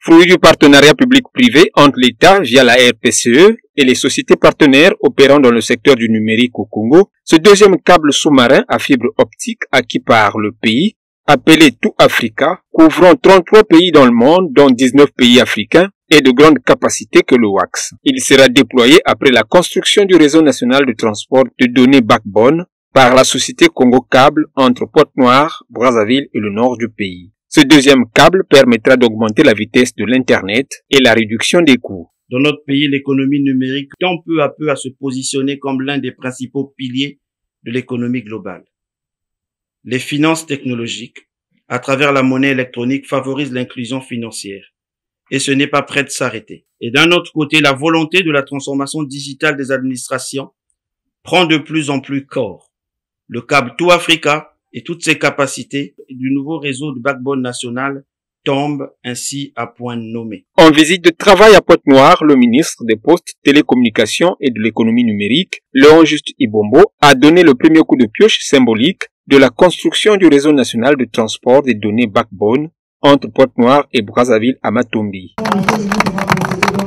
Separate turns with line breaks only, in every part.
Fruit du partenariat public-privé entre l'État via la RPCE et les sociétés partenaires opérant dans le secteur du numérique au Congo, ce deuxième câble sous-marin à fibre optique acquis par le pays, appelé Tout Africa, couvrant 33 pays dans le monde, dont 19 pays africains, et de grande capacité que le WAX. Il sera déployé après la construction du réseau national de transport de données backbone par la société Congo Câble entre Pointe-Noire, Brazzaville et le nord du pays. Ce deuxième câble permettra d'augmenter la vitesse de l'Internet et la réduction des coûts.
Dans notre pays, l'économie numérique tend peu à peu à se positionner comme l'un des principaux piliers de l'économie globale. Les finances technologiques, à travers la monnaie électronique, favorisent l'inclusion financière. Et ce n'est pas prêt de s'arrêter. Et d'un autre côté, la volonté de la transformation digitale des administrations prend de plus en plus corps. Le câble Tout Africa et toutes ses capacités du nouveau réseau de backbone national tombent ainsi à point nommé.
En visite de travail à Pointe-Noire, le ministre des Postes, Télécommunications et de l'économie numérique, Léon Juste Ibombo, a donné le premier coup de pioche symbolique de la construction du réseau national de transport des données backbone entre Pointe-Noire et Brazzaville à Matombi,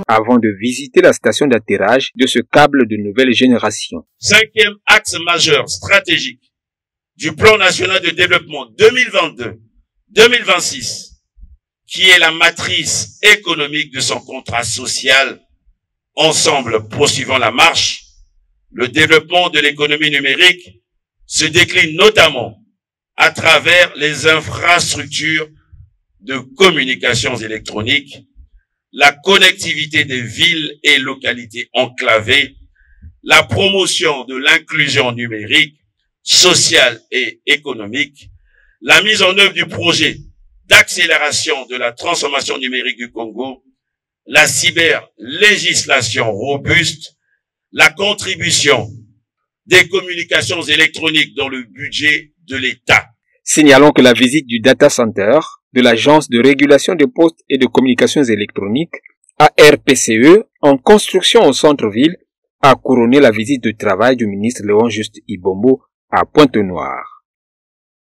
avant de visiter la station d'atterrage de ce câble de nouvelle génération.
Cinquième axe majeur stratégique du plan national de développement 2022-2026, qui est la matrice économique de son contrat social. Ensemble, poursuivant la marche, le développement de l'économie numérique se décline notamment à travers les infrastructures de communications électroniques, la connectivité des villes et localités enclavées, la promotion de l'inclusion numérique, sociale et économique, la mise en œuvre du projet d'accélération de la transformation numérique du Congo, la cyberlégislation robuste, la contribution des communications électroniques dans le budget de l'État.
Signalons que la visite du data center de l'Agence de régulation des postes et de communications électroniques, ARPCE, en construction au centre-ville, a couronné la visite de travail du ministre Léon Juste Ibombo à Pointe-Noire.